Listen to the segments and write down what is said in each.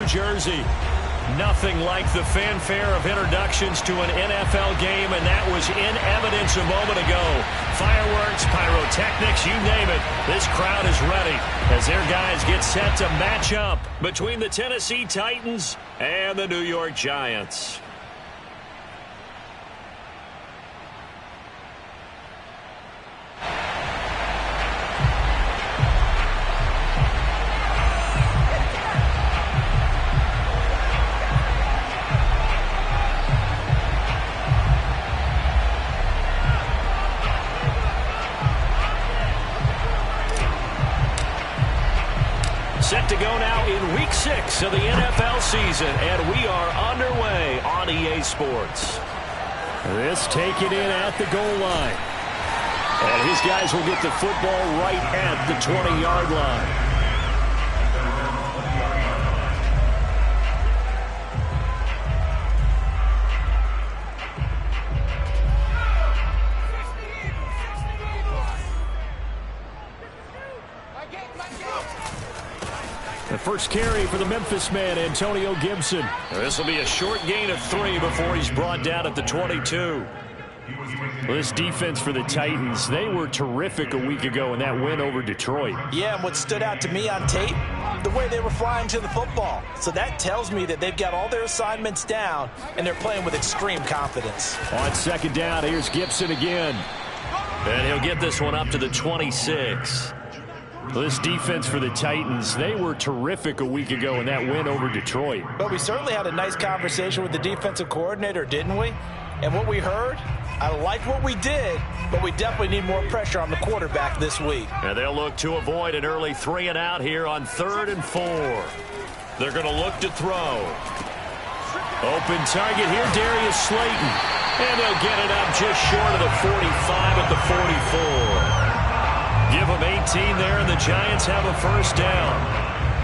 Jersey. Nothing like the fanfare of introductions to an NFL game, and that was in evidence a moment ago. Fireworks, pyrotechnics, you name it. This crowd is ready as their guys get set to match up between the Tennessee Titans and the New York Giants. Set to go now in Week 6 of the NFL season, and we are underway on EA Sports. This taken in at the goal line. And his guys will get the football right at the 20-yard line. The first carry for the Memphis man, Antonio Gibson. This will be a short gain of 3 before he's brought down at the 22. Well, this defense for the Titans, they were terrific a week ago in that win over Detroit. Yeah, and what stood out to me on tape, the way they were flying to the football. So that tells me that they've got all their assignments down, and they're playing with extreme confidence. On second down, here's Gibson again. And he'll get this one up to the 26. This defense for the Titans, they were terrific a week ago in that win over Detroit. But we certainly had a nice conversation with the defensive coordinator, didn't we? And what we heard, I like what we did, but we definitely need more pressure on the quarterback this week. And they'll look to avoid an early 3 and out here on 3rd and 4. They're going to look to throw. Open target here, Darius Slayton. And they'll get it up just short of the 45 at the 44. Give them 18 there, and the Giants have a first down.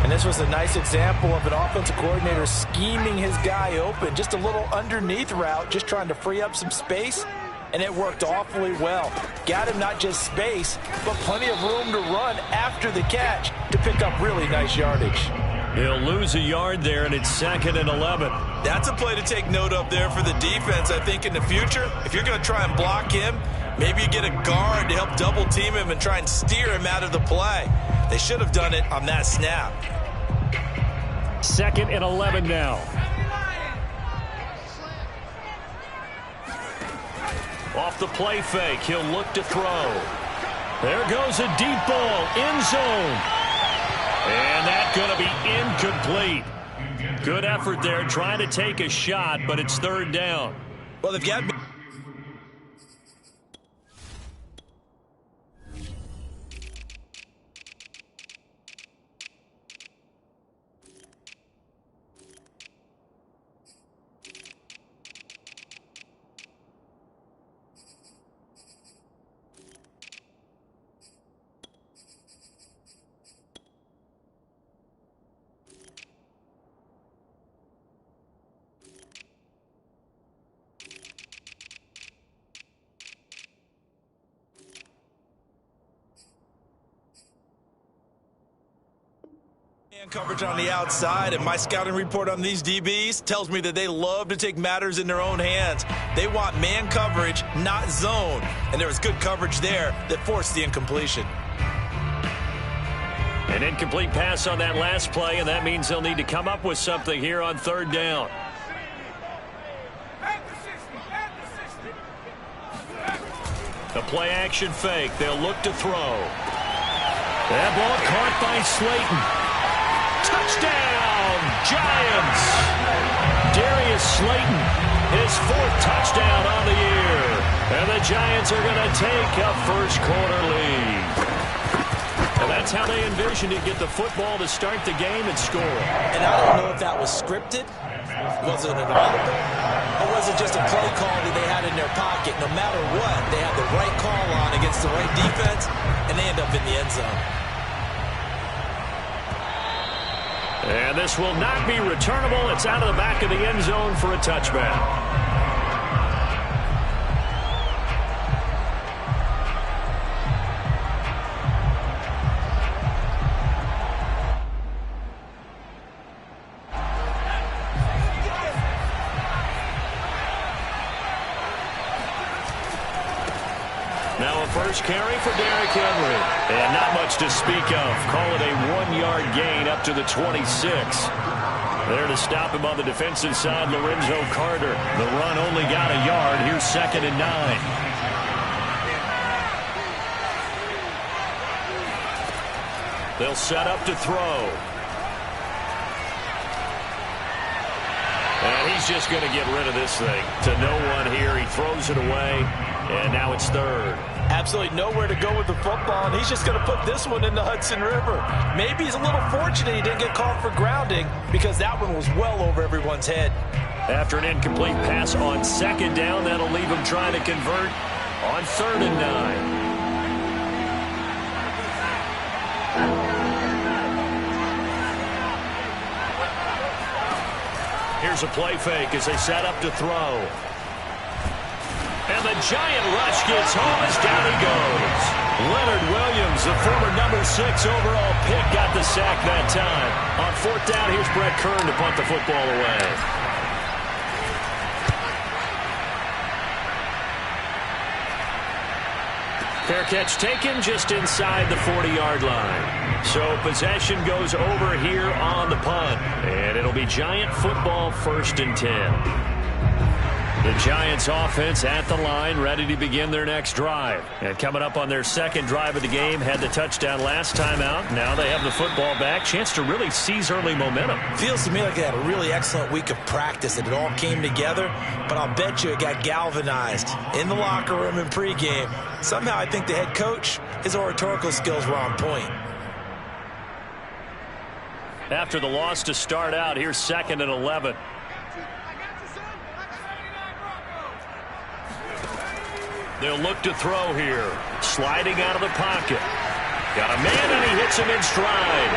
And this was a nice example of an offensive coordinator scheming his guy open. Just a little underneath route, just trying to free up some space, and it worked awfully well. Got him not just space, but plenty of room to run after the catch to pick up really nice yardage. He'll lose a yard there, and it's 2nd and 11. That's a play to take note of there for the defense, I think, in the future. If you're going to try and block him, maybe you get a guard to help double team him and try and steer him out of the play. They should have done it on that snap. 2nd and 11 now. Off the play fake, he'll look to throw. There goes a deep ball, end zone. And that's going to be incomplete. Good effort there, trying to take a shot, but it's 3rd down. Well, they've got... coverage on the outside, and my scouting report on these DBs tells me that they love to take matters in their own hands. They want man coverage, not zone, and there was good coverage there that forced the incompletion. An incomplete pass on that last play, and that means they'll need to come up with something here on 3rd down. The play action fake. They'll look to throw. That ball caught by Slayton. Touchdown, Giants! Darius Slayton, his 4th touchdown on the year. And the Giants are going to take a first-quarter lead. And that's how they envisioned it, get the football to start the game and score. And I don't know if that was scripted. Was it an audible? Or was it just a play call that they had in their pocket? No matter what, they had the right call on against the right defense, and they end up in the end zone. And this will not be returnable. It's out of the back of the end zone for a touchback. first carry for Derrick Henry. And not much to speak of. Call it a 1-yard gain up to the 26. There to stop him on the defensive side, Lorenzo Carter. The run only got a yard. Here's 2nd and 9. They'll set up to throw. And he's just going to get rid of this thing. To no one here. He throws it away. And now it's 3rd. Absolutely nowhere to go with the football, and he's just going to put this one in the Hudson River. Maybe he's a little fortunate he didn't get called for grounding because that one was well over everyone's head. After an incomplete pass on 2nd down, that'll leave him trying to convert on 3rd and 9. Here's a play fake as they set up to throw. And the giant rush gets home as down he goes. Leonard Williams, the former number 6 overall pick, got the sack that time. On 4th down, here's Brett Kern to punt the football away. Fair catch taken just inside the 40-yard line. So possession goes over here on the punt. And it'll be Giant football, 1st and 10. The Giants offense at the line, ready to begin their next drive. And coming up on their 2nd drive of the game, had the touchdown last time out. Now they have the football back. Chance to really seize early momentum. Feels to me like they had a really excellent week of practice and it all came together. But I'll bet you it got galvanized in the locker room in pregame. Somehow I think the head coach, his oratorical skills were on point. After the loss to start out, here's 2nd and 11. They'll look to throw here. Sliding out of the pocket. Got a man and he hits him in stride.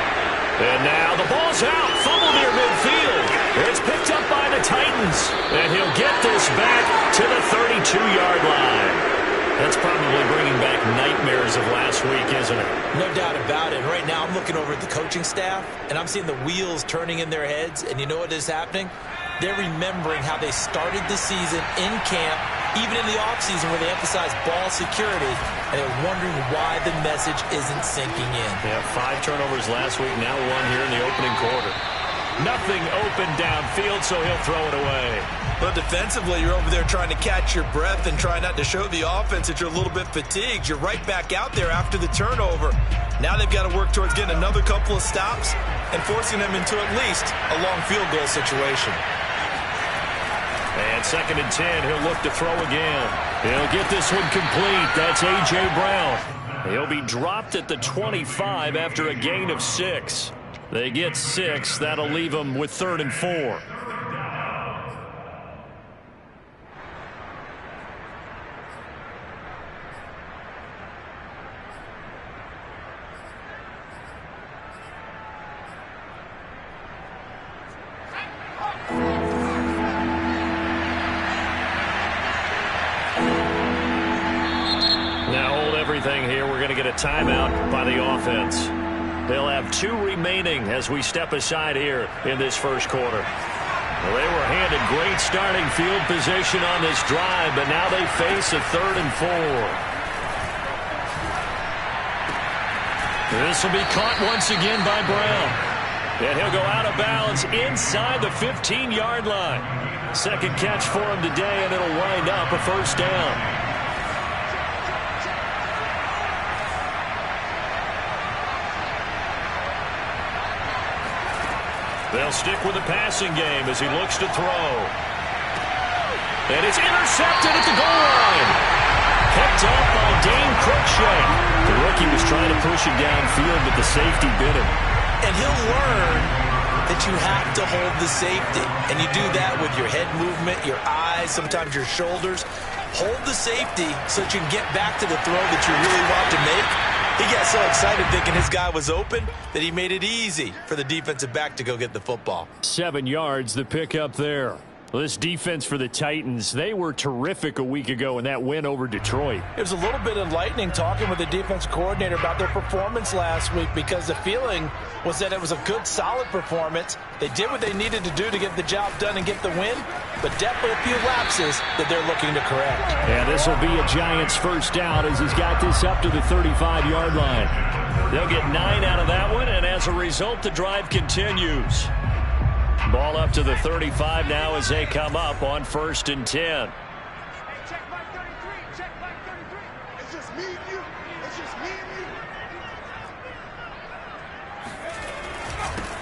And now the ball's out. Fumble near midfield. It's picked up by the Titans. And he'll get this back to the 32-yard line. That's probably bringing back nightmares of last week, isn't it? No doubt about it. Right now I'm looking over at the coaching staff, and I'm seeing the wheels turning in their heads. And you know what is happening? They're remembering how they started the season in camp, even in the offseason where they emphasized ball security, and they're wondering why the message isn't sinking in. Yeah, 5 turnovers last week, now 1 here in the opening quarter. Nothing open downfield, so he'll throw it away. But defensively, you're over there trying to catch your breath and try not to show the offense that you're a little bit fatigued. You're right back out there after the turnover. Now they've got to work towards getting another couple of stops and forcing them into at least a long field goal situation. And 2nd and 10, he'll look to throw again. He'll get this one complete. That's A.J. Brown. He'll be dropped at the 25 after a gain of 6. They get 6. That'll leave them with 3rd and 4. Here, we're going to get a timeout by the offense. They'll have 2 remaining as we step aside here in this first quarter. Well, they were handed great starting field position on this drive, but now they face a 3rd and 4. This will be caught once again by Brown. And he'll go out of bounds inside the 15-yard line. 2nd catch for him today, and it'll wind up a 1st down. They'll stick with the passing game as he looks to throw. And it's intercepted at the goal line. Picked up by Dane Cruikshank. The rookie was trying to push it downfield, but the safety bit him. And he'll learn that you have to hold the safety. And you do that with your head movement, your eyes, sometimes your shoulders. Hold the safety so that you can get back to the throw that you really want to make. He got so excited thinking his guy was open that he made it easy for the defensive back to go get the football. 7 yards, the pick up there. Well, this defense for the Titans, they were terrific a week ago in that win over Detroit. It was a little bit enlightening talking with the defensive coordinator about their performance last week, because the feeling was that it was a good, solid performance. They did what they needed to do to get the job done and get the win, but definitely a few lapses that they're looking to correct. And this will be a Giants first down as he's got this up to the 35-yard line. They'll get 9 out of that one, and as a result, the drive continues. Ball up to the 35 now as they come up on 1st and 10. Check back 33. Check back 33. It's just me and you. It's just me and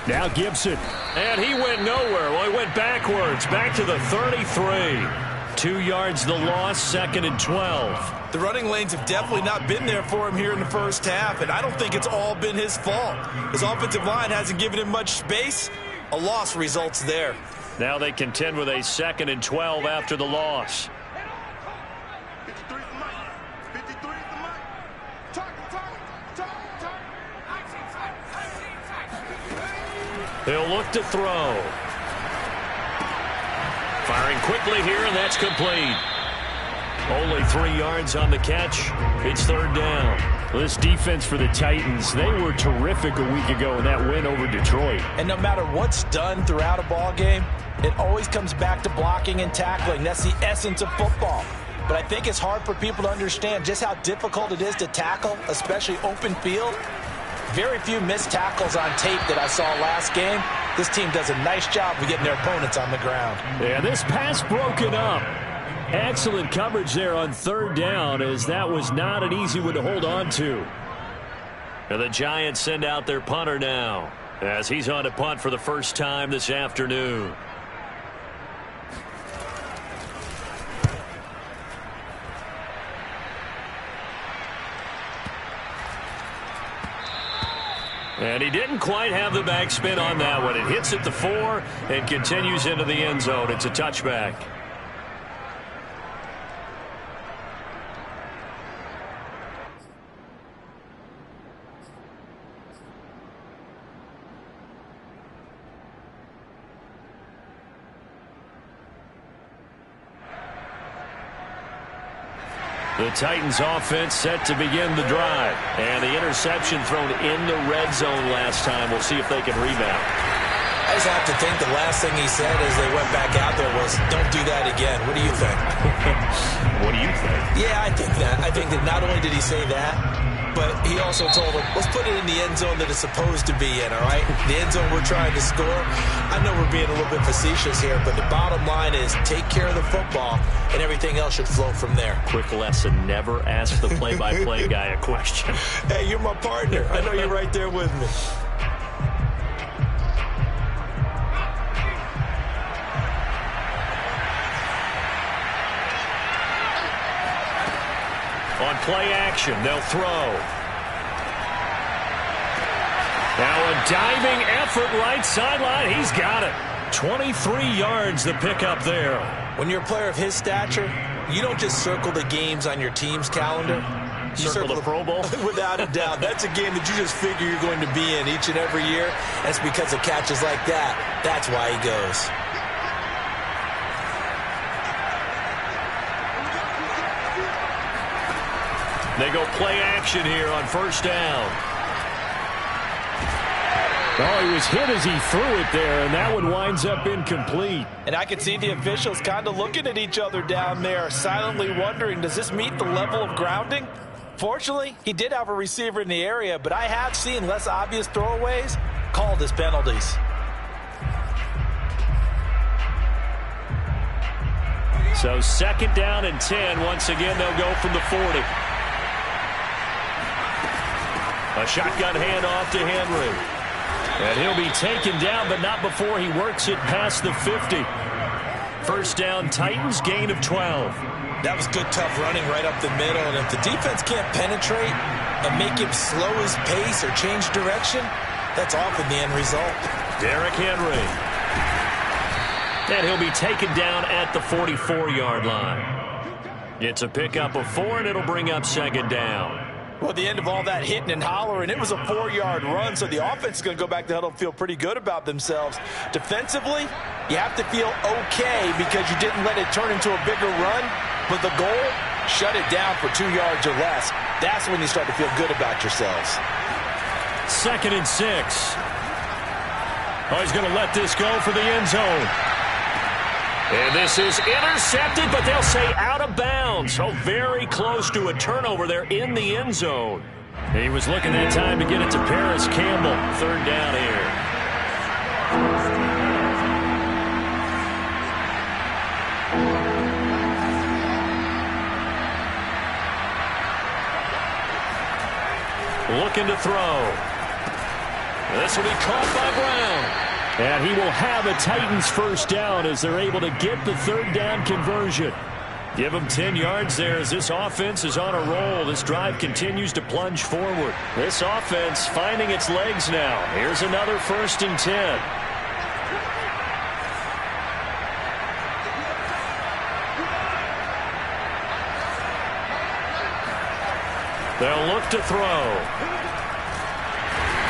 you. Now Gibson. And he went nowhere. Well, he went backwards. Back to the 33. 2 yards the loss, 2nd and 12. The running lanes have definitely not been there for him here in the first half, and I don't think it's all been his fault. His offensive line hasn't given him much space. A loss results there. Now they contend with a 2nd and 12 after the loss. 53 for Mike. 53 for Mike. Target. He'll look to throw. Firing quickly here, and that's complete. Only 3 yards on the catch. It's 3rd down. This defense for the Titans, they were terrific a week ago in that win over Detroit. And no matter what's done throughout a ball game, it always comes back to blocking and tackling. That's the essence of football. But I think it's hard for people to understand just how difficult it is to tackle, especially open field. Very few missed tackles on tape that I saw last game. This team does a nice job of getting their opponents on the ground. Yeah, this pass broken up. Excellent coverage there on 3rd down, as that was not an easy one to hold on to. And the Giants send out their punter now, as he's on to punt for the first time this afternoon. And he didn't quite have the backspin on that one. It hits at the 4 and continues into the end zone. It's a touchback. The Titans offense set to begin the drive. And the interception thrown in the red zone last time. We'll see if they can rebound. I just have to think the last thing he said as they went back out there was, don't do that again. What do you think? What do you think? Yeah, I think that. I think that not only did he say that, but he also told them, let's put it in the end zone that it's supposed to be in, all right? The end zone we're trying to score. I know we're being a little bit facetious here, but the bottom line is take care of the football, and everything else should flow from there. Quick lesson, never ask the play-by-play guy a question. Hey, you're my partner. I know you're right there with me. On play action, they'll throw. Now a diving effort right sideline. He's got it. 23 yards the pickup there. When you're a player of his stature, you don't just circle the games on your team's calendar. You circle the Pro Bowl? Without a doubt. That's a game that you just figure you're going to be in each and every year. That's because of catches like that. That's why he goes. They go play action here on 1st down. Oh, he was hit as he threw it there, and that one winds up incomplete. And I could see the officials kind of looking at each other down there, silently wondering, does this meet the level of grounding? Fortunately, he did have a receiver in the area, but I have seen less obvious throwaways called as penalties. So 2nd down and 10. Once again, they'll go from the 40. A shotgun handoff to Henry. And he'll be taken down, but not before he works it past the 50. 1st down, Titans, gain of 12. That was good, tough running right up the middle. And if the defense can't penetrate and make him slow his pace or change direction, that's often the end result. Derrick Henry. And he'll be taken down at the 44-yard line. It's a pickup of 4, and it'll bring up 2nd down. Well, at the end of all that hitting and hollering, it was a 4-yard run, so the offense is going to go back to huddle and feel pretty good about themselves. Defensively, you have to feel okay because you didn't let it turn into a bigger run, but the goal, shut it down for 2 yards or less. That's when you start to feel good about yourselves. 2nd and 6. Oh, he's going to let this go for the end zone. And this is intercepted, but they'll say out of bounds. So very close to a turnover there in the end zone. He was looking that time to get it to Paris Campbell. 3rd down here. Looking to throw. This will be caught by Brown. And he will have a Titans first down as they're able to get the 3rd down conversion. Give them 10 yards there as this offense is on a roll. This drive continues to plunge forward. This offense finding its legs now. Here's another 1st and 10. They'll look to throw.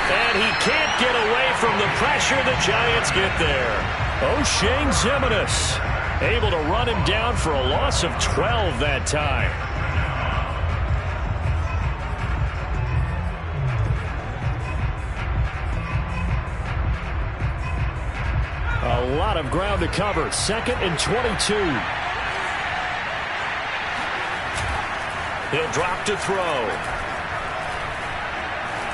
And he can't get away from the pressure. The Giants get there. O'Shane Ximines able to run him down for a loss of 12 that time. A lot of ground to cover. 2nd and 22. He'll drop to throw.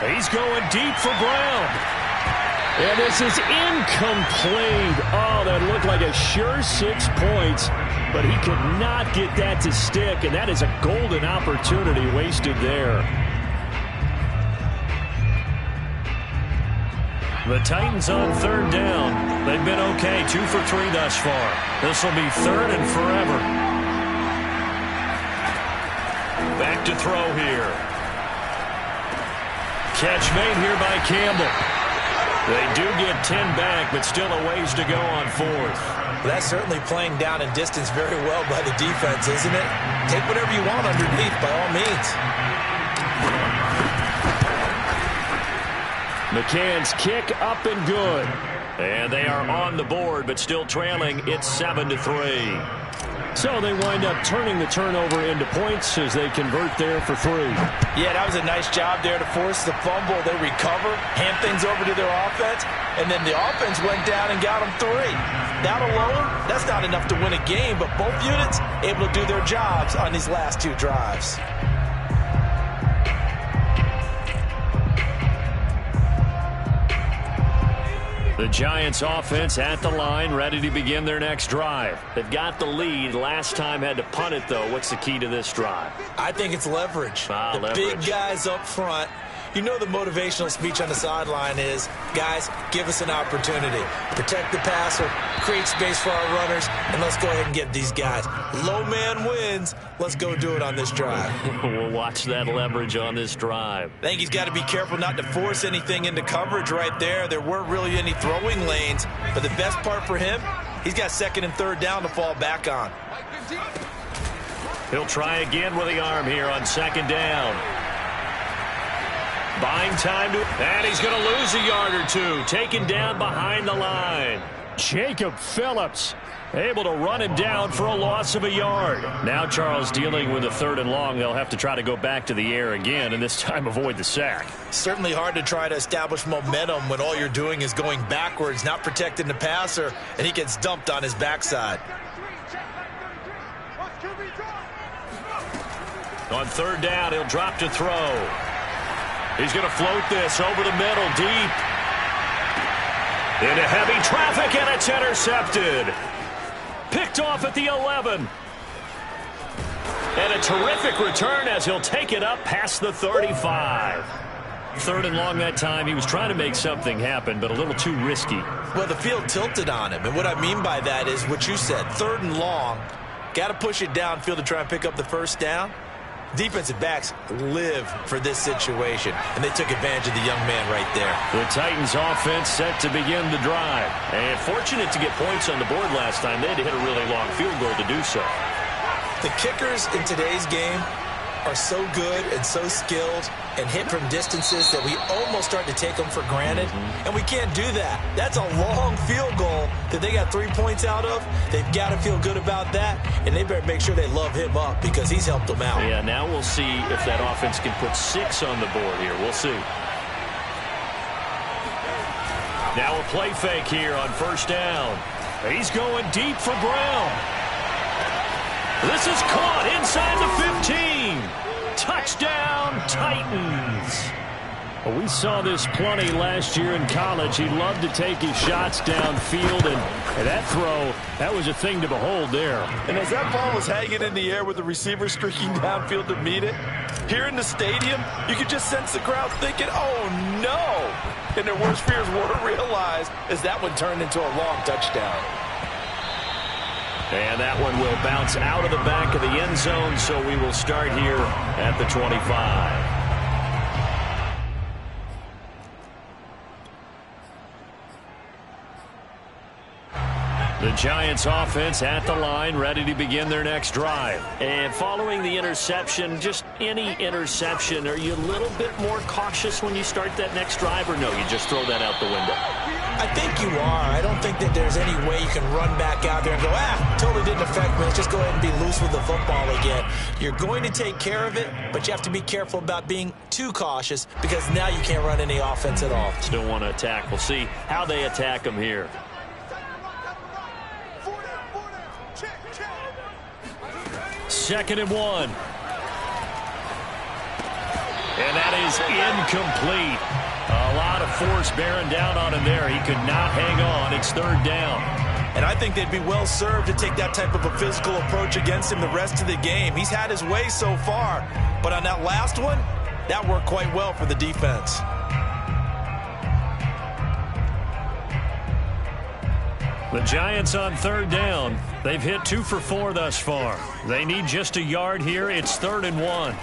He's going deep for Brown. And this is incomplete. Oh, that looked like a sure 6 points, but he could not get that to stick, and that is a golden opportunity wasted there. The Titans on 3rd down. They've been okay, 2 for 3 thus far. This will be 3rd and forever. Back to throw here. Catch made here by Campbell. They do get 10 back, but still a ways to go on 4th. Well, that's certainly playing down and distance very well by the defense, isn't it? Take whatever you want underneath, by all means. McCann's kick up and good. And they are on the board, but still trailing. It's 7-3. So they wind up turning the turnover into points as they convert there for 3. Yeah, that was a nice job there to force the fumble. They recover, hand things over to their offense, and then the offense went down and got them 3. That alone, that's not enough to win a game, but both units able to do their jobs on these last 2 drives. The Giants offense at the line, ready to begin their next drive. They've got the lead. Last time had to punt it, though. What's the key to this drive? I think it's leverage. The big guys up front. You know the motivational speech on the sideline is, guys, give us an opportunity. Protect the passer, create space for our runners, and let's go ahead and get these guys. Low man wins. Let's go do it on this drive. We'll watch that leverage on this drive. I think he's got to be careful not to force anything into coverage right there. There weren't really any throwing lanes, but the best part for him, he's got 2nd and 3rd down to fall back on. He'll try again with the arm here on 2nd down. Buying time and he's going to lose a yard or 2. Taken down behind the line. Jacob Phillips able to run him down for a loss of a yard. Now Charles dealing with a 3rd and long. They'll have to try to go back to the air again and this time avoid the sack. Certainly hard to try to establish momentum when all you're doing is going backwards, not protecting the passer, and he gets dumped on his backside. On 3rd down, he'll drop to throw. He's going to float this over the middle, deep. Into heavy traffic, and it's intercepted. Picked off at the 11. And a terrific return as he'll take it up past the 35. 3rd and long that time. He was trying to make something happen, but a little too risky. Well, the field tilted on him, and what I mean by that is what you said. 3rd and long, got to push it downfield to try and pick up the 1st down. Defensive backs live for this situation, and they took advantage of the young man right there. The Titans offense set to begin the drive. And fortunate to get points on the board last time. They had to hit a really long field goal to do so. The kickers in today's game, are so good and so skilled and hit from distances that we almost start to take them for granted, and we can't do that. That's a long field goal that they got 3 points out of. They've got to feel good about that, and they better make sure they love him up because he's helped them out. Yeah, now we'll see if that offense can put 6 on the board here. We'll see. Now a play fake here on first down. He's going deep for Brown. This is caught inside the 15. Touchdown, Titans. Well, we saw this plenty last year in college. He loved to take his shots downfield, and that throw, that was a thing to behold there. And as that ball was hanging in the air with the receiver streaking downfield to meet it, here in the stadium, you could just sense the crowd thinking, oh, no. And their worst fears were realized as that one turned into a long touchdown. And that one will bounce out of the back of the end zone, so we will start here at the 25. The Giants offense at the line, ready to begin their next drive. And following the interception, just any interception, are you a little bit more cautious when you start that next drive, or no, you just throw that out the window? I think you are. I don't think that there's any way you can run back out there and go, totally didn't affect me. Let's just go ahead and be loose with the football again. You're going to take care of it, but you have to be careful about being too cautious because now you can't run any offense at all. Still want to attack. We'll see how they attack them here. Second and 1. And that is incomplete. A lot of force bearing down on him there. He could not hang on. It's third down. And I think they'd be well served to take that type of a physical approach against him the rest of the game. He's had his way so far. But on that last one, that worked quite well for the defense. The Giants on third down. They've hit 2 for 4 thus far. They need just a yard here. It's 3rd and 1.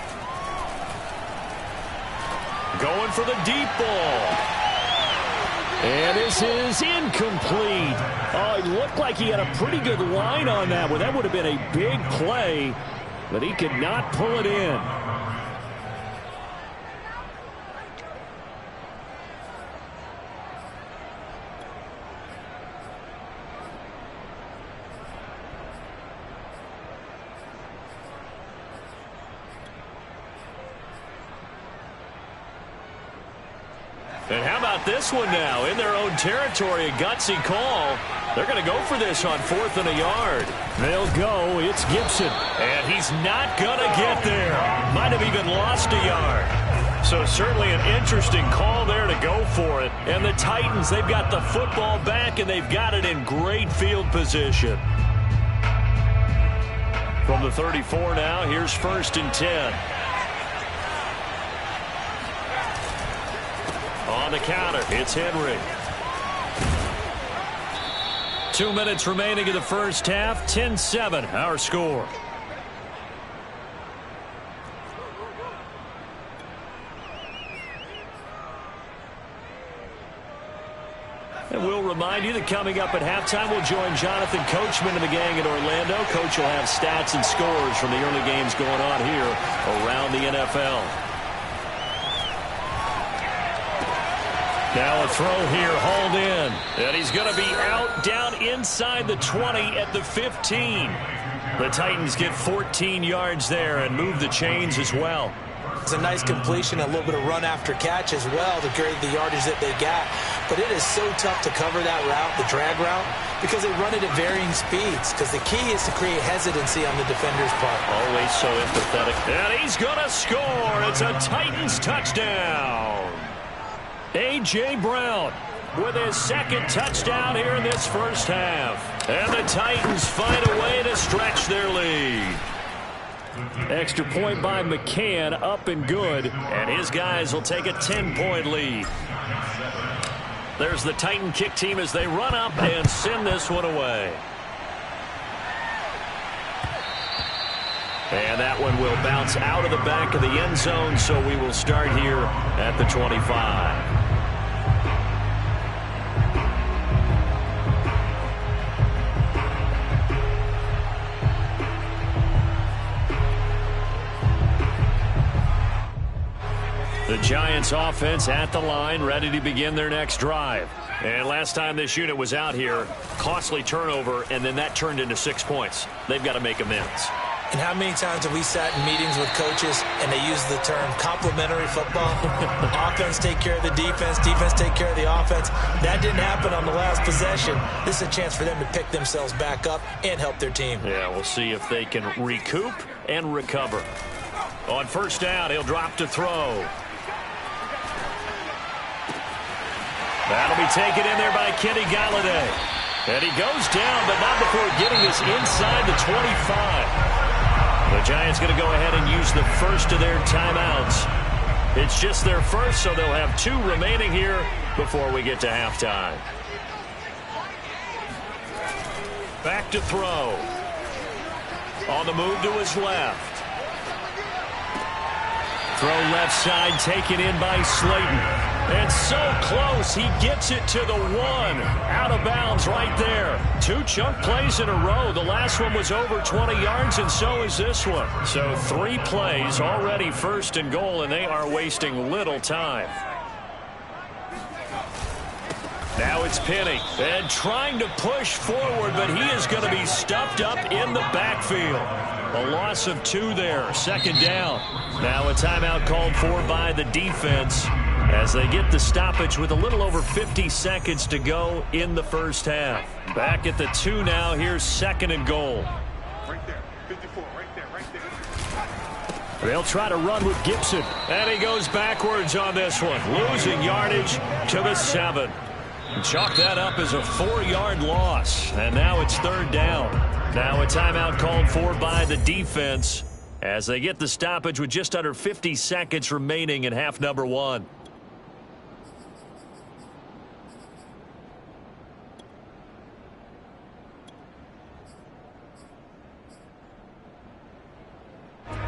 Going for the deep ball. And this is incomplete. Oh, it looked like he had a pretty good line on that one. That would have been a big play, but he could not pull it in. And how about this one now? In their own territory, a gutsy call. They're going to go for this on 4th and a yard. They'll go. It's Gibson. And he's not going to get there. Might have even lost a yard. So certainly an interesting call there to go for it. And the Titans, they've got the football back, and they've got it in great field position. From the 34 now, here's 1st and 10. On the counter, it's Henry. 2 minutes remaining in the first half. 10-7, our score. And we'll remind you that coming up at halftime, we'll join Jonathan Coachman and the gang in Orlando. Coach will have stats and scores from the early games going on here around the NFL. Now a throw here, hauled in. And he's going to be out down inside the 20 at the 15. The Titans get 14 yards there and move the chains as well. It's a nice completion, a little bit of run after catch as well to create the yardage that they got. But it is so tough to cover that route, the drag route, because they run it at varying speeds. Because the key is to create hesitancy on the defender's part. Always so empathetic. And he's going to score. It's a Titans touchdown. A.J. Brown with his 2nd touchdown here in this first half. And the Titans find a way to stretch their lead. Extra point by McCann, up and good. And his guys will take a 10-point lead. There's the Titan kick team as they run up and send this one away. And that one will bounce out of the back of the end zone, so we will start here at the 25. Giants offense at the line, ready to begin their next drive. And last time this unit was out here, costly turnover, and then that turned into 6 points. They've got to make amends. And how many times have we sat in meetings with coaches and they use the term complementary football? Offense take care of the defense, defense take care of the offense. That didn't happen on the last possession. This is a chance for them to pick themselves back up and help their team. Yeah, we'll see if they can recoup and recover. On first down, he'll drop to throw. That'll be taken in there by Kenny Galladay. And he goes down, but not before getting this inside the 25. The Giants going to go ahead and use the first of their timeouts. It's just their first, so they'll have 2 remaining here before we get to halftime. Back to throw. On the move to his left. Throw left side, taken in by Slayton. And so close, he gets it to the 1. Out of bounds right there. 2 chunk plays in a row. The last one was over 20 yards, and so is this one. So 3 plays already first and goal, and they are wasting little time. Now it's Penny, and trying to push forward, but he is going to be stuffed up in the backfield. A loss of 2 there, second down. Now a timeout called for by the defense as they get the stoppage with a little over 50 seconds to go in the first half. Back at the 2 now, here's second and goal. Right there, 54, right there. They'll try to run with Gibson, and he goes backwards on this one, losing yardage to the 7. Chalk that up as a 4-yard loss, and now it's third down. Now a timeout called for by the defense as they get the stoppage with just under 50 seconds remaining in half number 1.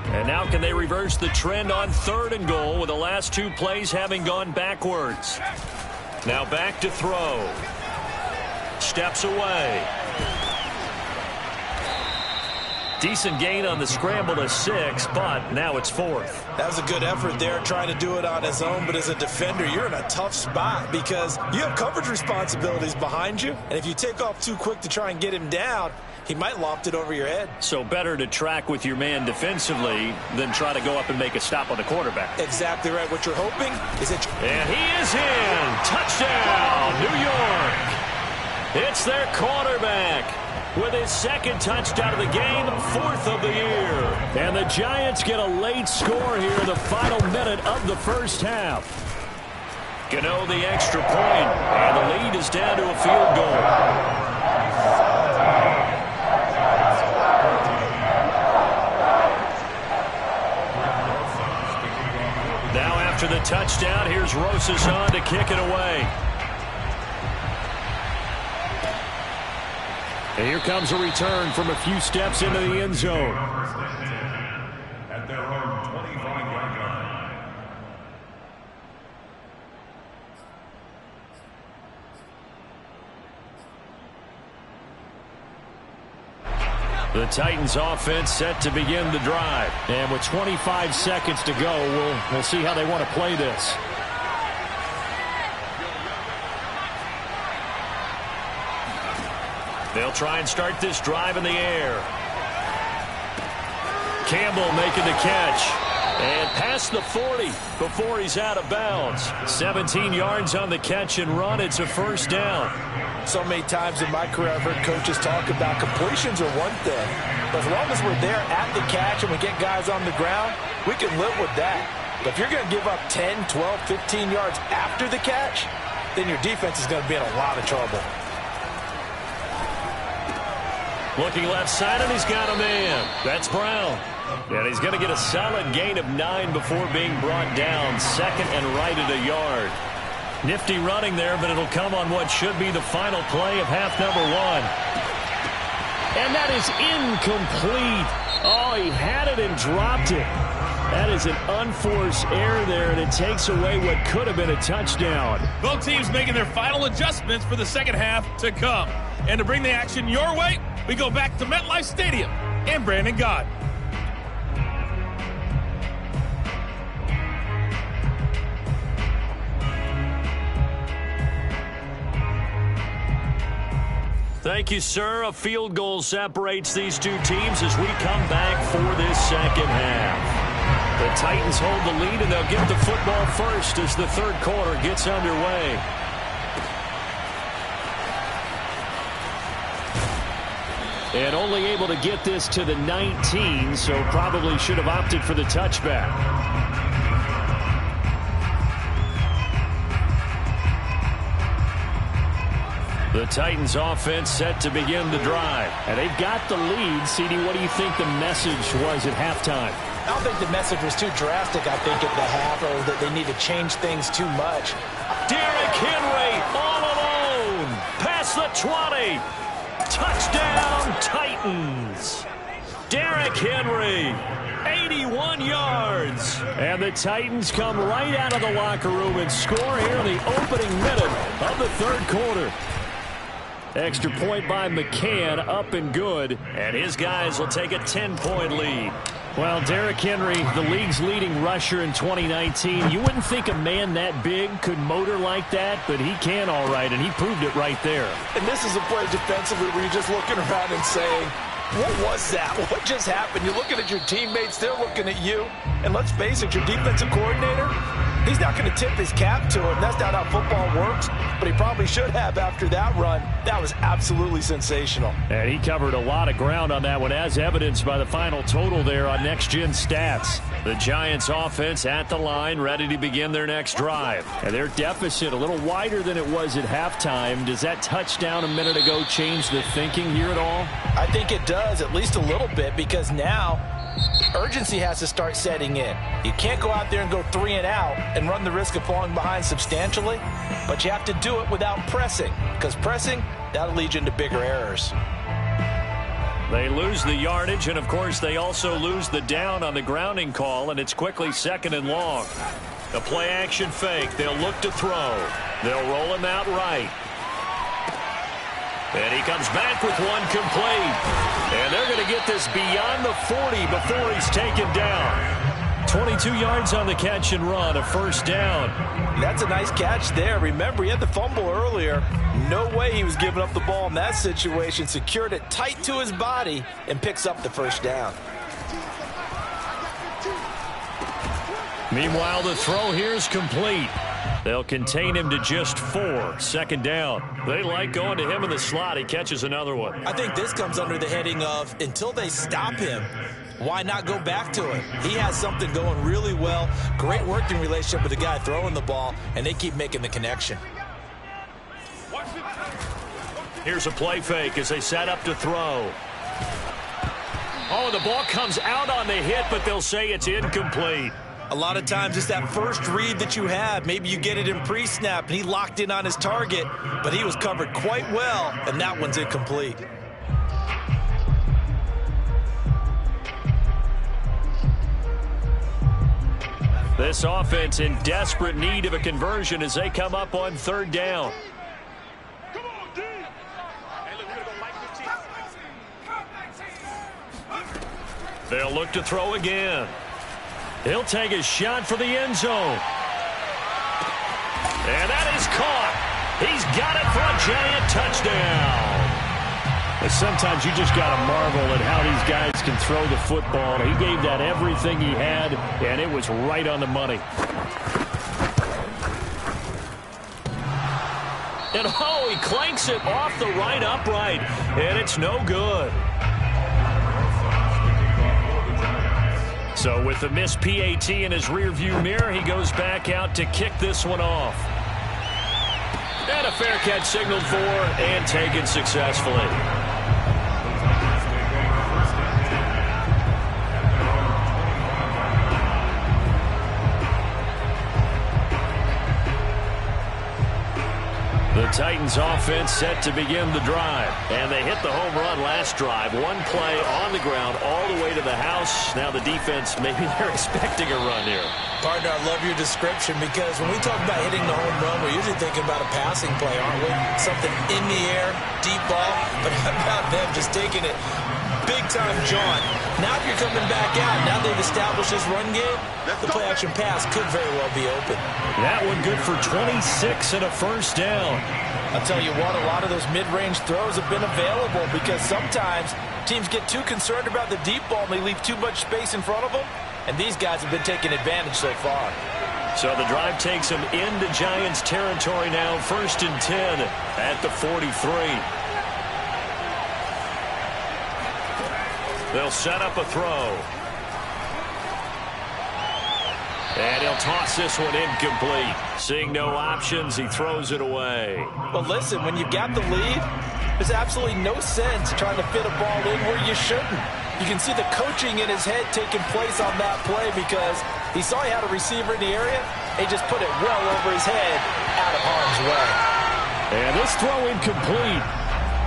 And now can they reverse the trend on third and goal with the last 2 plays having gone backwards? Now back to throw. Steps away. Decent gain on the scramble to 6, but now it's 4th. That was a good effort there, trying to do it on his own, but as a defender, you're in a tough spot because you have coverage responsibilities behind you, and if you take off too quick to try and get him down, he might loft it over your head. So better to track with your man defensively than try to go up and make a stop on the quarterback. Exactly right. What you're hoping is that... And he is in. Touchdown, New York. It's their quarterback with his second touchdown of the game, 4th of the year. And the Giants get a late score here in the final minute of the first half. Gano the extra point, and the lead is down to a field goal. Now after the touchdown, here's Rosas on to kick it away. And here comes a return from a few steps into the end zone. At their own 25-yard line. The Titans offense set to begin the drive. And with 25 seconds to go, we'll see how they want to play this. They'll try and start this drive in the air. Campbell making the catch. And past the 40 before he's out of bounds. 17 yards on the catch and run. It's a first down. So many times in my career I've heard coaches talk about completions are one thing. But as long as we're there at the catch and we get guys on the ground, we can live with that. But if you're going to give up 10, 12, 15 yards after the catch, then your defense is going to be in a lot of trouble. Looking left side, and he's got a man. That's Brown. And he's going to get a solid gain of 9 before being brought down. Second and right at a yard. Nifty running there, but it'll come on what should be the final play of half number 1. And that is incomplete. Oh, he had it and dropped it. That is an unforced error there, and it takes away what could have been a touchdown. Both teams making their final adjustments for the second half to come. And to bring the action your way, we go back to MetLife Stadium and Brandon Gott. Thank you, sir. A field goal separates these two teams as we come back for this second half. The Titans hold the lead, and they'll get the football first as the third quarter gets underway. And only able to get this to the 19, so probably should have opted for the touchback. The Titans offense set to begin the drive. And they've got the lead. CD, what do you think the message was at halftime? I don't think the message was too drastic, I think, at the half, or that they need to change things too much. Derrick Henry all alone. Past the 20. Touchdown, Titans. Derrick Henry, 81 yards. And the Titans come right out of the locker room and score here in the opening minute of the third quarter. Extra point by McCann, up and good. And his guys will take a 10-point lead. Well, Derrick Henry, the league's leading rusher in 2019. You wouldn't think a man that big could motor like that, but he can all right, and he proved it right there. And this is a play defensively where you're just looking around and saying, what was that? What just happened? You're looking at your teammates, they're looking at you. And let's face it, your defensive coordinator, he's not going to tip his cap to him. That's not how football works, but he probably should have after that run. That was absolutely sensational. And he covered a lot of ground on that one, as evidenced by the final total there on Next Gen Stats. The Giants offense at the line, ready to begin their next drive. And their deficit a little wider than it was at halftime. Does that touchdown a minute ago change the thinking here at all? I think it does, at least a little bit, because now urgency has to start setting in. You can't go out there and go 3 and out and run the risk of falling behind substantially, but you have to do it without pressing, because pressing, that'll lead you into bigger errors. They lose the yardage, and of course they also lose the down on the grounding call, and it's quickly 2nd and long. The play action fake. They'll look to throw. They'll roll him out right. And he comes back with one complete. And they're going to get this beyond the 40 before he's taken down. 22 yards on the catch and run, a first down. That's a nice catch there. Remember, he had the fumble earlier. No way he was giving up the ball in that situation. Secured it tight to his body and picks up the first down. Meanwhile, the throw here is complete. They'll contain him to just 4. 2nd down. They like going to him in the slot. He catches another one. I think this comes under the heading of, until they stop him, why not go back to it? He has something going really well. Great working relationship with the guy throwing the ball, and they keep making the connection. Here's a play fake as they set up to throw. Oh, the ball comes out on the hit, but they'll say it's incomplete. A lot of times it's that first read that you have. Maybe you get it in pre-snap, and he locked in on his target, but he was covered quite well, and that one's incomplete. This offense in desperate need of a conversion as they come up on 3rd down. Come on, D. Hey, look, we're gonna wipe the team. They'll look to throw again. He'll take a shot for the end zone. And that is caught. He's got it for a giant touchdown. Sometimes you just got to marvel at how these guys can throw the football. He gave that everything he had, and it was right on the money. And oh, he clanks it off the right upright, and it's no good. So with the missed PAT in his rearview mirror, he goes back out to kick this one off. And a fair catch signaled for and taken successfully. The Titans offense set to begin the drive. And they hit the home run last drive. One play on the ground all the way to the house. Now the defense, maybe they're expecting a run here. Partner, I love your description, because when we talk about hitting the home run, we're usually thinking about a passing play, aren't we? Something in the air, deep ball. But how about them just taking it big-time jaunt. Now if you're coming back out, now they've established this run game, the play-action pass could very well be open. That one good for 26 and a first down. I'll tell you what, a lot of those mid-range throws have been available because sometimes teams get too concerned about the deep ball and they leave too much space in front of them, and these guys have been taking advantage so far. So the drive takes them into Giants territory now, 1st and 10 at the 43. They'll set up a throw. And he'll toss this one incomplete. Seeing no options, he throws it away. But listen, when you've got the lead, there's absolutely no sense trying to fit a ball in where you shouldn't. You can see the coaching in his head taking place on that play because he saw he had a receiver in the area. He just put it well over his head out of harm's way. And this throw incomplete.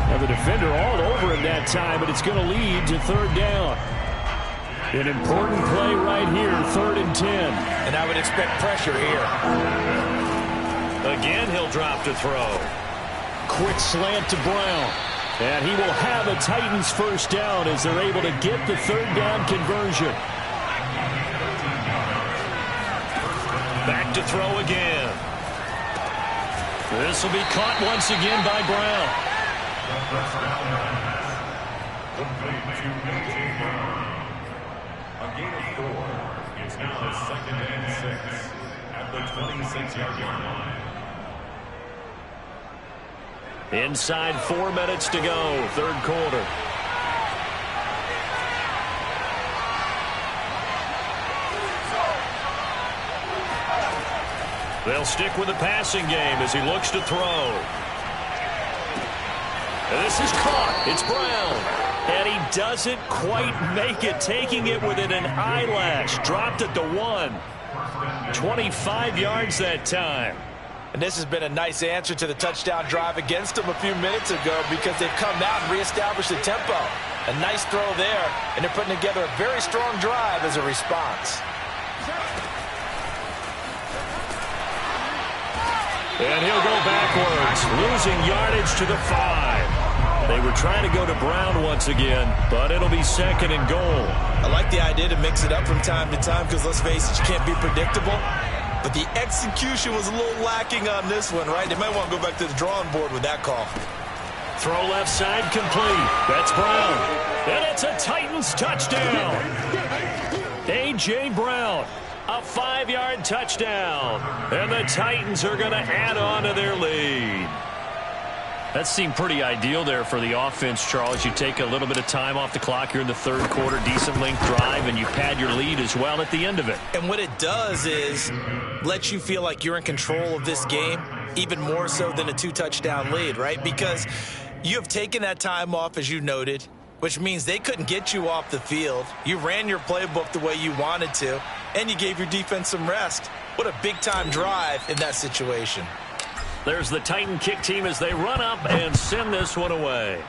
Now the defender all over him that time, but it's going to lead to 3rd down. An important play right here, 3rd and 10. And I would expect pressure here. Again, he'll drop to throw. Quick slant to Brown. And he will have a Titans first down as they're able to get the 3rd down conversion. Back to throw again. This will be caught once again by Brown. A gain of 4. It's now 2nd and 6 at the 26-yard line. Inside 4 minutes to go, 3rd quarter. They'll stick with the passing game as he looks to throw. And this is caught. It's Brown. And he doesn't quite make it, taking it within an eyelash. Dropped at the 1. 25 yards that time. And this has been a nice answer to the touchdown drive against them a few minutes ago because they've come out and reestablished the tempo. A nice throw there, and they're putting together a very strong drive as a response. And he'll go backwards, losing yardage to the 5. They were trying to go to Brown once again, but it'll be 2nd and goal. I like the idea to mix it up from time to time because, let's face it, you can't be predictable. But the execution was a little lacking on this one, right? They might want to go back to the drawing board with that call. Throw left side complete. That's Brown. And it's a Titans touchdown. A.J. Brown, a 5-yard touchdown. And the Titans are going to add on to their lead. That seemed pretty ideal there for the offense, Charles. You take a little bit of time off the clock here in the 3rd quarter, decent length drive, and you pad your lead as well at the end of it. And what it does is let you feel like you're in control of this game, even more so than a 2-touchdown lead, right? Because you have taken that time off, as you noted, which means they couldn't get you off the field. You ran your playbook the way you wanted to, and you gave your defense some rest. What a big-time drive in that situation. There's the Titan kick team as they run up and send this one away.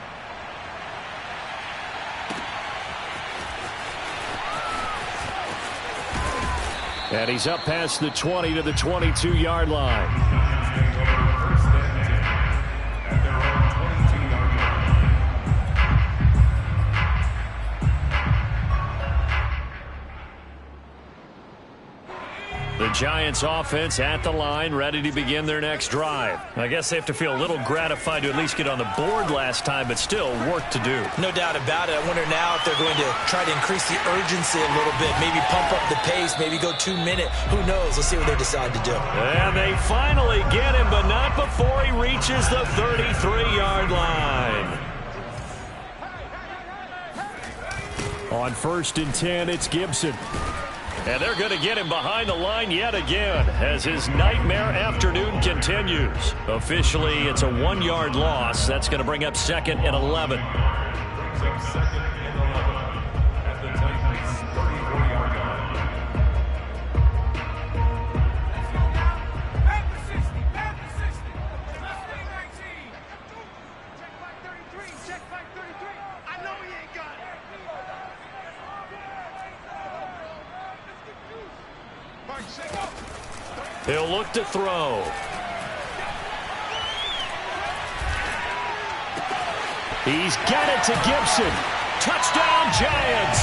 And he's up past the 20 to the 22-yard line. The Giants offense at the line, ready to begin their next drive. I guess they have to feel a little gratified to at least get on the board last time, but still work to do. No doubt about it. I wonder now if they're going to try to increase the urgency a little bit, maybe pump up the pace, maybe go 2-minute. Who knows? Let's see what they decide to do. And they finally get him, but not before he reaches the 33-yard line. On 1st and 10, it's Gibson. And they're going to get him behind the line yet again as his nightmare afternoon continues. Officially, it's a 1-yard loss. That's going to bring up 2nd and 11. Brings up 2nd and 11 at the Titans' 34-yard line. Back to 60. Back to 60. Let's stay 19. Check back 33. Check back 33. I know he ain't got it. He'll look to throw. He's got it to Gibson. touchdown, Giants.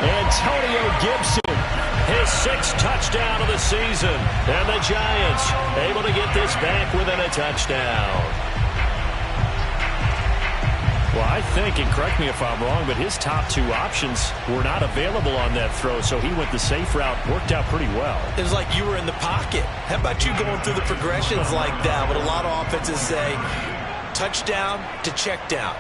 Antonio Gibson, his 6th touchdown of the season. And the Giants able to get this back within a touchdown. Well, I think, and correct me if I'm wrong, but his top 2 options were not available on that throw, so he went the safe route. Worked out pretty well. It was like you were in the pocket. How about you going through the progressions like that? What a lot of offenses say, touchdown to check down.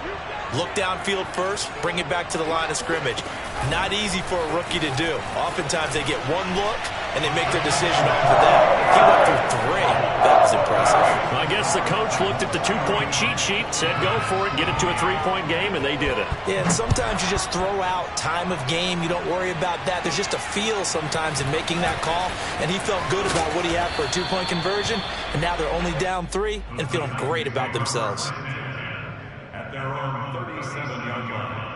Look downfield first, bring it back to the line of scrimmage. Not easy for a rookie to do. Oftentimes they get one look and they make their decision off of that. He went through 3. That was impressive. I guess the coach looked at the 2-point cheat sheet, said go for it, get it to a 3-point game, and they did it. Yeah, and sometimes you just throw out time of game. You don't worry about that. There's just a feel sometimes in making that call, and he felt good about what he had for a 2-point conversion, and now they're only down 3 and feeling great about themselves. At their own 37-yard line.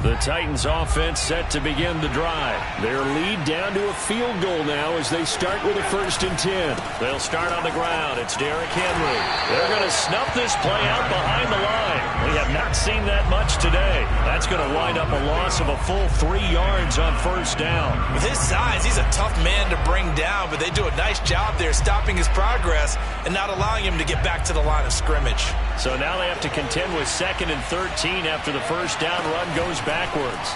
The Titans offense set to begin the drive. Their lead down to a field goal now as they start with a 1st and 10. They'll start on the ground. It's Derrick Henry. They're going to snuff this play out behind the line. We have not seen that much today. That's going to wind up a loss of a full 3 yards on 1st down. With his size, he's a tough man to bring down, but they do a nice job there stopping his progress and not allowing him to get back to the line of scrimmage. So now they have to contend with 2nd and 13 after the 1st down run goes backwards.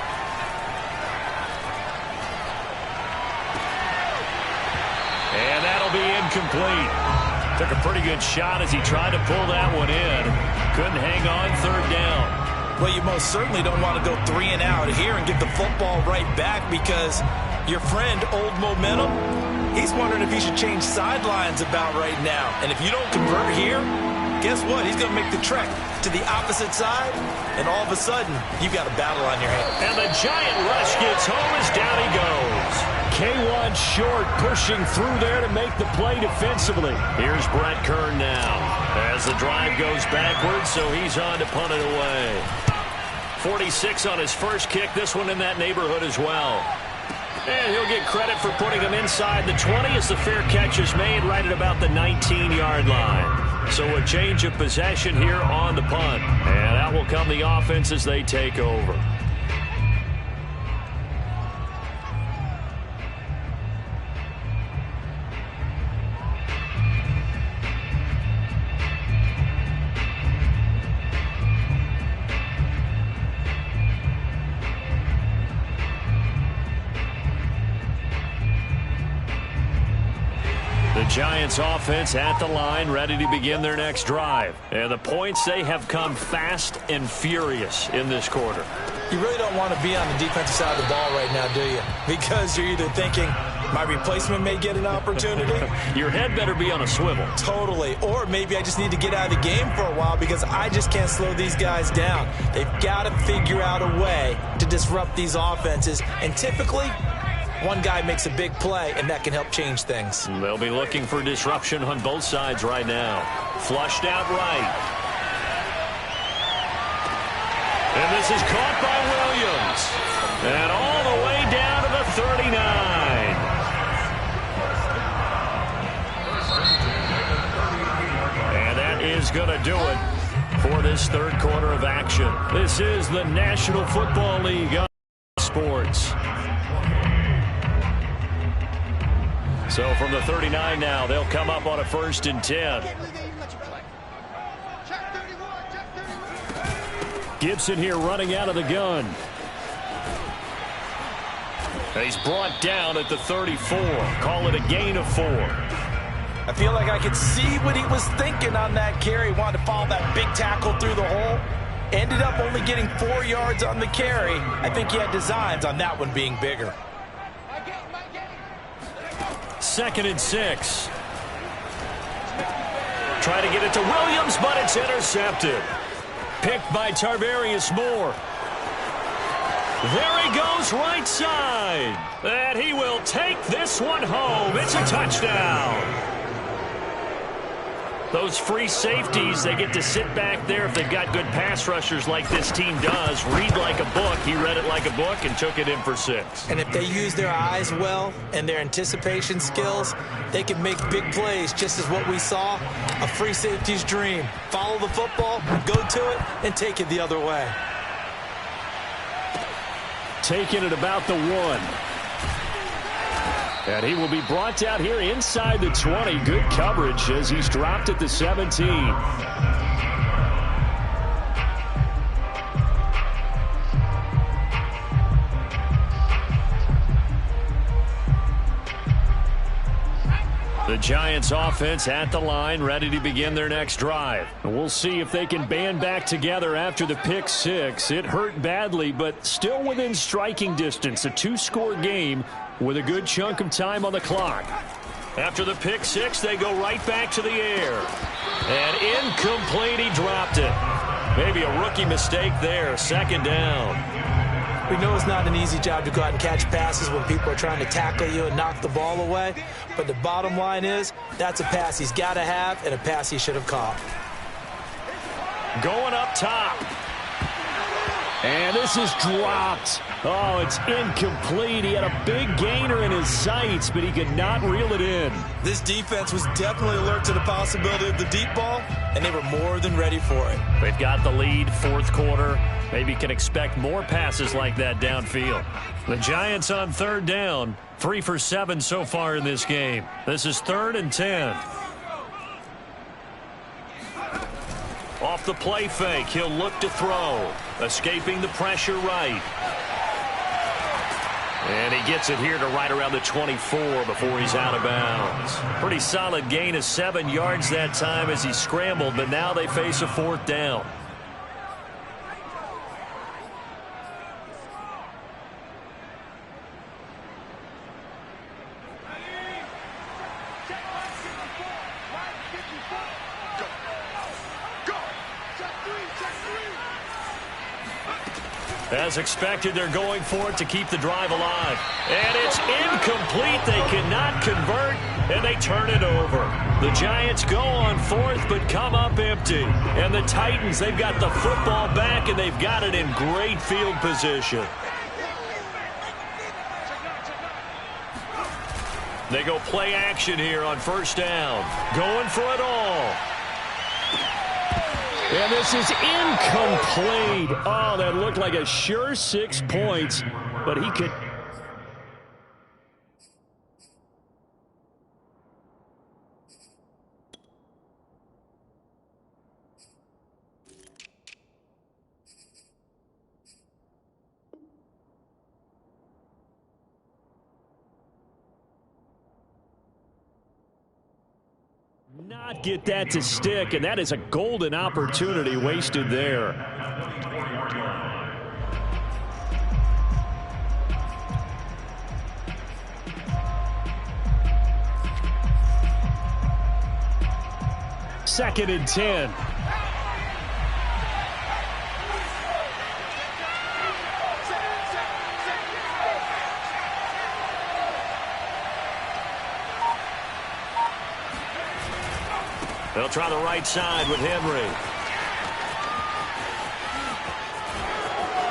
And that'll be incomplete. Took a pretty good shot as he tried to pull that one in. Couldn't hang on 3rd down. Well, you most certainly don't want to go 3 and out here and get the football right back because your friend, Old Momentum, he's wondering if he should change sidelines about right now. And if you don't convert here, guess what? He's going to make the trek to the opposite side, and all of a sudden, you've got a battle on your hands. And the Giant rush gets home as down he goes. K1 Short pushing through there to make the play defensively. Here's Brett Kern now as the drive goes backwards, so he's on to punt it away. 46 on his first kick, this one in that neighborhood as well. And he'll get credit for putting him inside the 20 as the fair catch is made right at about the 19-yard line. So a change of possession here on the punt. And out will come the offense as they take over. The Giants offense at the line, ready to begin their next drive. And the points, they have come fast and furious in this quarter. You really don't want to be on the defensive side of the ball right now, do you? Because you're either thinking, my replacement may get an opportunity. Your head better be on a swivel. Totally. Or maybe I just need to get out of the game for a while because I just can't slow these guys down. They've got to figure out a way to disrupt these offenses. And typically, one guy makes a big play, and that can help change things. They'll be looking for disruption on both sides right now. Flushed out right. And this is caught by Williams. And all the way down to the 39. And that is going to do it for this 3rd quarter of action. This is the National Football League on Sports. So from the 39 now, they'll come up on a 1st and 10. Gibson here running out of the gun. He's brought down at the 34. Call it a gain of 4. I feel like I could see what he was thinking on that carry. Wanted to follow that big tackle through the hole. Ended up only getting 4 yards on the carry. I think he had designs on that one being bigger. 2nd and 6. Try to get it to Williams, but it's intercepted. Picked by Tarvarius Moore. There he goes right side. And he will take this one home. It's a touchdown. Those free safeties, they get to sit back there if they've got good pass rushers like this team does. Read like a book. He read it like a book and took it in for 6. And if they use their eyes well and their anticipation skills, they can make big plays, just as what we saw, a free safety's dream. Follow the football, go to it, and take it the other way. Taking it about the 1. And he will be brought down here inside the 20. Good coverage as he's dropped at the 17. The Giants offense at the line, ready to begin their next drive. We'll see if they can band back together after the pick 6. It hurt badly, but still within striking distance. A 2-score game with a good chunk of time on the clock. After the pick 6, they go right back to the air. And incomplete, he dropped it. Maybe a rookie mistake there. 2nd down. We know it's not an easy job to go out and catch passes when people are trying to tackle you and knock the ball away. But the bottom line is, that's a pass he's got to have and a pass he should have caught. Going up top. And this is dropped. Oh, it's incomplete. He had a big gainer in his sights, but he could not reel it in. This defense was definitely alert to the possibility of the deep ball, and they were more than ready for it. They've got the lead, 4th quarter. Maybe can expect more passes like that downfield. The Giants on 3rd down, 3 for 7 so far in this game. This is 3rd and 10. Off the play fake, he'll look to throw. Escaping the pressure right. And he gets it here to right around the 24 before he's out of bounds. Pretty solid gain of 7 yards that time as he scrambled, but now they face a 4th down. As expected, they're going for it to keep the drive alive. And it's incomplete. They cannot convert, and they turn it over. The Giants go on 4th, but come up empty. And the Titans, they've got the football back, and they've got it in great field position. They go play action here on 1st down. Going for it all. And this is incomplete. Oh, that looked like a sure 6 points, but he could. Not get that to stick, and that is a golden opportunity wasted there. Second and 10. They'll try the right side with Henry.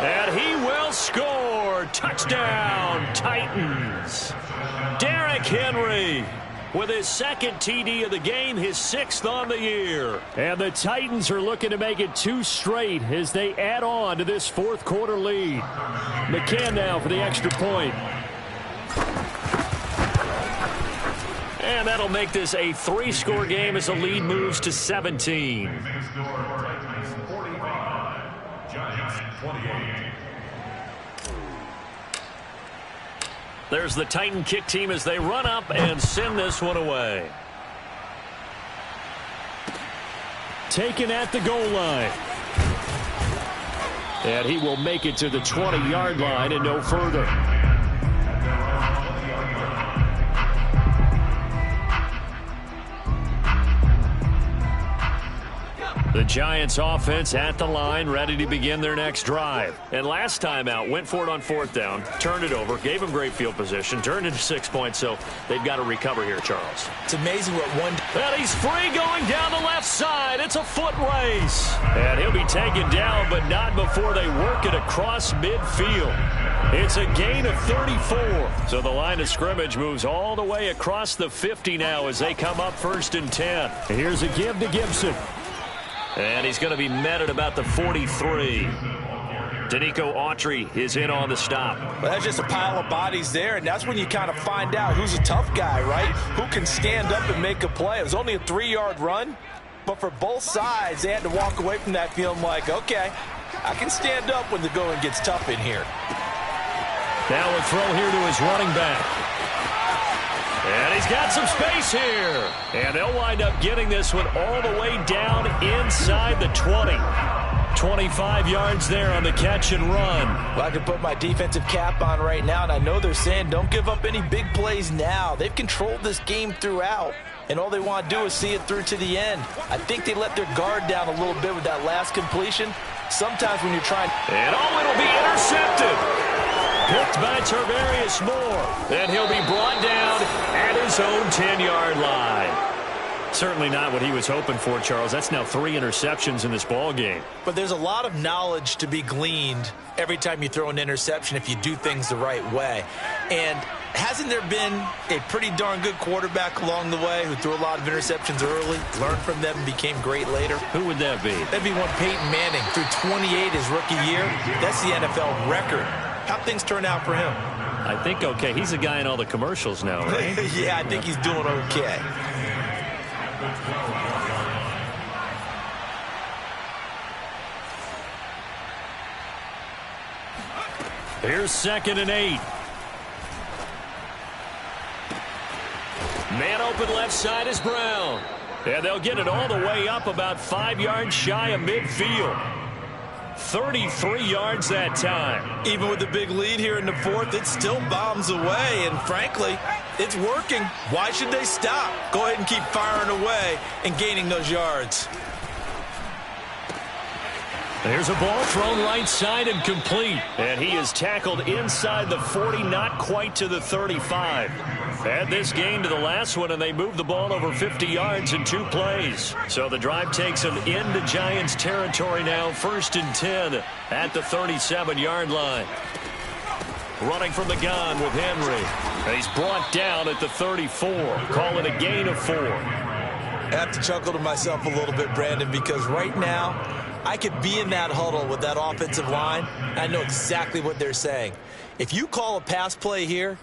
And he will score. Touchdown, Titans. Derrick Henry with his 2nd TD of the game, his 6th on the year. And the Titans are looking to make it 2 straight as they add on to this 4th quarter lead. McCann now for the extra point. And that'll make this a 3-score game as the lead moves to 17. There's the Titan kick team as they run up and send this one away. Taken at the goal line. And he will make it to the 20-yard line and no further. The Giants offense at the line, ready to begin their next drive. And last time out, went for it on 4th down, turned it over, gave them great field position, turned it to 6 points, so they've got to recover here, Charles. It's amazing what one... And he's free going down the left side. It's a foot race. And he'll be taken down, but not before they work it across midfield. It's a gain of 34. So the line of scrimmage moves all the way across the 50 now as they come up 1st and 10. Here's a give to Gibson. And he's going to be met at about the 43. Danico Autry is in on the stop. Well, that's just a pile of bodies there, and that's when you kind of find out who's a tough guy, right? Who can stand up and make a play. It was only a 3-yard run, but for both sides, they had to walk away from that feeling like, okay, I can stand up when the going gets tough in here. Now a throw here to his running back. And he's got some space here. And they'll wind up getting this one all the way down inside the 20. 25 yards there on the catch and run. Well, I can put my defensive cap on right now, and I know they're saying don't give up any big plays now. They've controlled this game throughout, and all they want to do is see it through to the end. I think they let their guard down a little bit with that last completion. Sometimes when you're trying... And it'll be intercepted. Picked by Tarvarius Moore. And he'll be brought down at his own 10-yard line. Certainly not what he was hoping for, Charles. That's now 3 interceptions in this ball game. But there's a lot of knowledge to be gleaned every time you throw an interception if you do things the right way. And hasn't there been a pretty darn good quarterback along the way who threw a lot of interceptions early, learned from them, and became great later? Who would that be? That'd be one Peyton Manning. Threw 28 his rookie year. That's the NFL record. How'd things turn out for him? I think okay. He's a guy in all the commercials now, right? Yeah, I think he's doing okay. Here's 2nd and 8. Man open left side is Brown. And they'll get it all the way up about 5 yards shy of midfield. 33 yards that time. Even with the big lead here in the 4th, it still bombs away, and frankly, it's working. Why should they stop? Go ahead and keep firing away and gaining those yards. There's a ball thrown right side and complete. And he is tackled inside the 40, not quite to the 35. Add this game to the last one, and they move the ball over 50 yards in 2 plays. So the drive takes them into Giants territory now, 1st and 10 at the 37-yard line. Running from the gun with Henry. And he's brought down at the 34. Call it a gain of 4. I have to chuckle to myself a little bit, Brandon, because right now I could be in that huddle with that offensive line. I know exactly what they're saying. If you call a pass play here,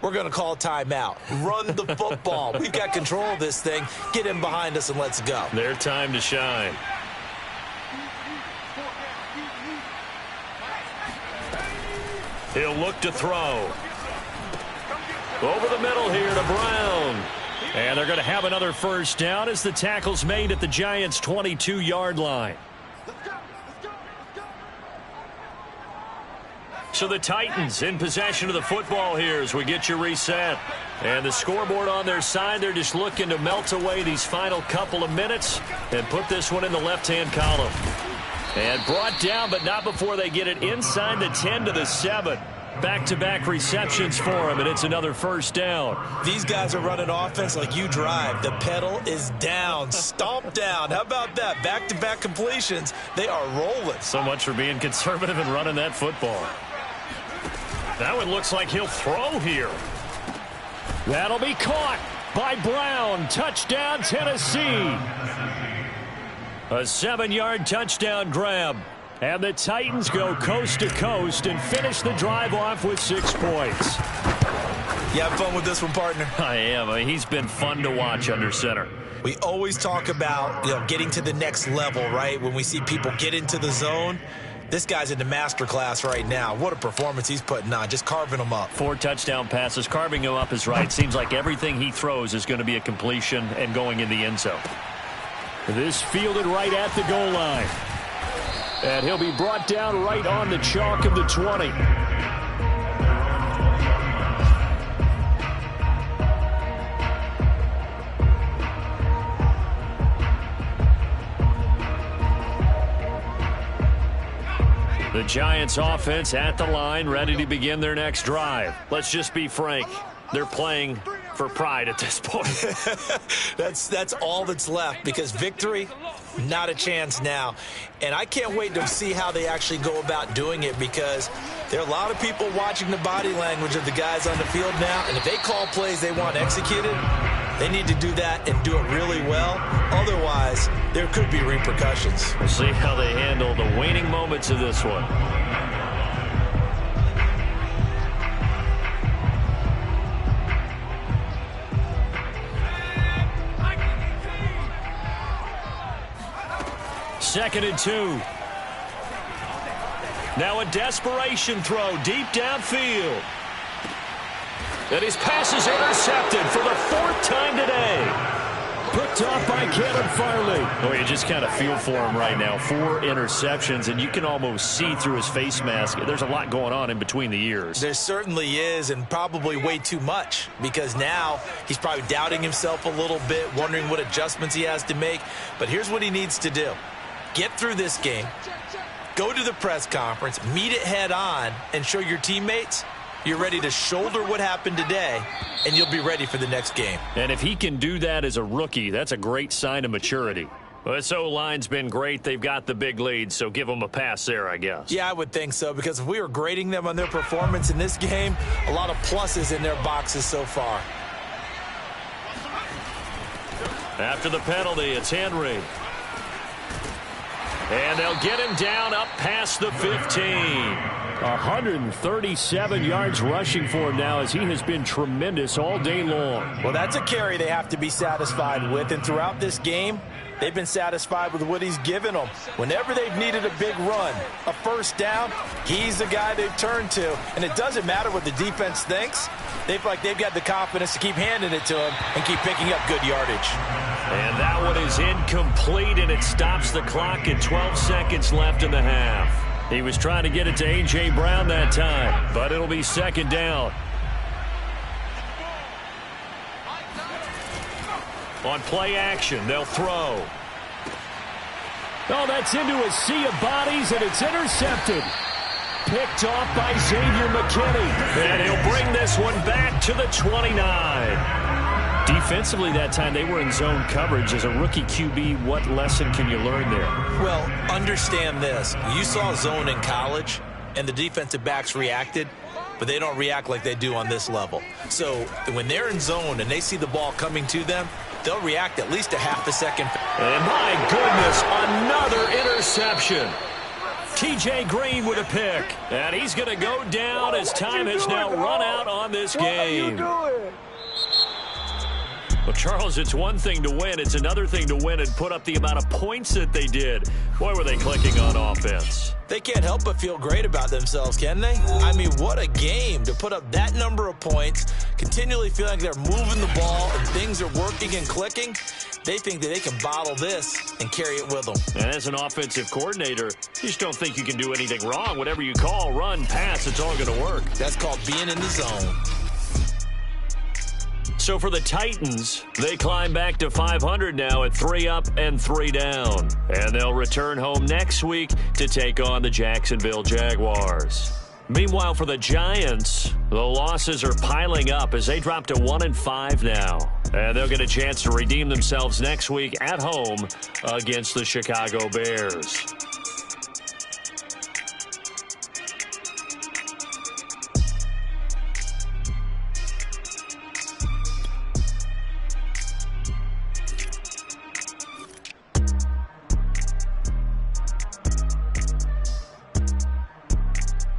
we're going to call a timeout. Run the football. We've got control of this thing. Get in behind us and let's go. Their time to shine. He'll look to throw. Over the middle here to Brown. And they're going to have another 1st down as the tackle's made at the Giants' 22-yard line. So the Titans in possession of the football here as we get you reset. And the scoreboard on their side, they're just looking to melt away these final couple of minutes and put this one in the left-hand column. And brought down, but not before they get it inside the 10 to the 7. Back-to-back receptions for him, and it's another 1st down. These guys are running offense like you drive. The pedal is down, stomped down. How about that? Back-to-back completions. They are rolling. So much for being conservative and running that football. That one looks like he'll throw here. That'll be caught by Brown. Touchdown, Tennessee. A 7-yard touchdown grab. And the Titans go coast to coast and finish the drive off with 6 points. You have fun with this one, partner? I am. I mean, he's been fun to watch under center. We always talk about, getting to the next level, right? When we see people get into the zone. This guy's in the master class right now. What a performance he's putting on, just carving them up. 4 touchdown passes. Carving him up is right. Seems like everything he throws is going to be a completion and going in the end zone. This fielded right at the goal line. And he'll be brought down right on the chalk of the 20. The Giants offense at the line, ready to begin their next drive. Let's just be frank. They're playing for pride at this point. That's all that's left, because victory, not a chance now. And I can't wait to see how they actually go about doing it, because there are a lot of people watching the body language of the guys on the field now, and if they call plays they want executed, they need to do that and do it really well. Otherwise, there could be repercussions. We'll see how they handle the waning moments of this one. Second and 2. Now a desperation throw deep downfield. And his pass is intercepted for the 4th time today. Picked off by Caleb Farley. Oh, you just kind of feel for him right now. 4 interceptions, and you can almost see through his face mask. There's a lot going on in between the ears. There certainly is, and probably way too much, because now he's probably doubting himself a little bit, wondering what adjustments he has to make. But here's what he needs to do. Get through this game, go to the press conference, meet it head on, and show your teammates you're ready to shoulder what happened today, and you'll be ready for the next game. And if he can do that as a rookie, that's a great sign of maturity. Well, this O-line's been great. They've got the big lead, so give them a pass there, I guess. Yeah, I would think so, because if we were grading them on their performance in this game, a lot of pluses in their boxes so far. After the penalty, it's Henry. And they'll get him down up past the 15. 137 yards rushing for him now, as he has been tremendous all day long. Well, that's a carry they have to be satisfied with, and throughout this game, they've been satisfied with what he's given them. Whenever they've needed a big run, a first down, he's the guy they've turned to. And it doesn't matter what the defense thinks. They've got the confidence to keep handing it to him and keep picking up good yardage. And that one is incomplete, and it stops the clock at 12 seconds left in the half. He was trying to get it to A.J. Brown that time, but it'll be second down. On play action, they'll throw. Oh, that's into a sea of bodies, and it's intercepted. Picked off by Xavier McKinney. And he'll bring this one back to the 29. Defensively that time, they were in zone coverage. As a rookie QB, what lesson can you learn there? Well, understand this. You saw zone in college, and the defensive backs reacted, but they don't react like they do on this level. So when they're in zone and they see the ball coming to them, they'll react at least a half a second. And my goodness, another interception. T.J. Green with a pick. And he's going to go down as time has now run out on this game. Well, Charles, it's one thing to win. It's another thing to win and put up the amount of points that they did. Boy, were they clicking on offense. They can't help but feel great about themselves, can they? I mean, what a game to put up that number of points, continually feeling like they're moving the ball and things are working and clicking. They think that they can bottle this and carry it with them. And as an offensive coordinator, you just don't think you can do anything wrong. Whatever you call, run, pass, it's all going to work. That's called being in the zone. So for the Titans, they climb back to 500 now at 3 up and 3 down. And they'll return home next week to take on the Jacksonville Jaguars. Meanwhile, for the Giants, the losses are piling up as they drop to 1-5 now. And they'll get a chance to redeem themselves next week at home against the Chicago Bears.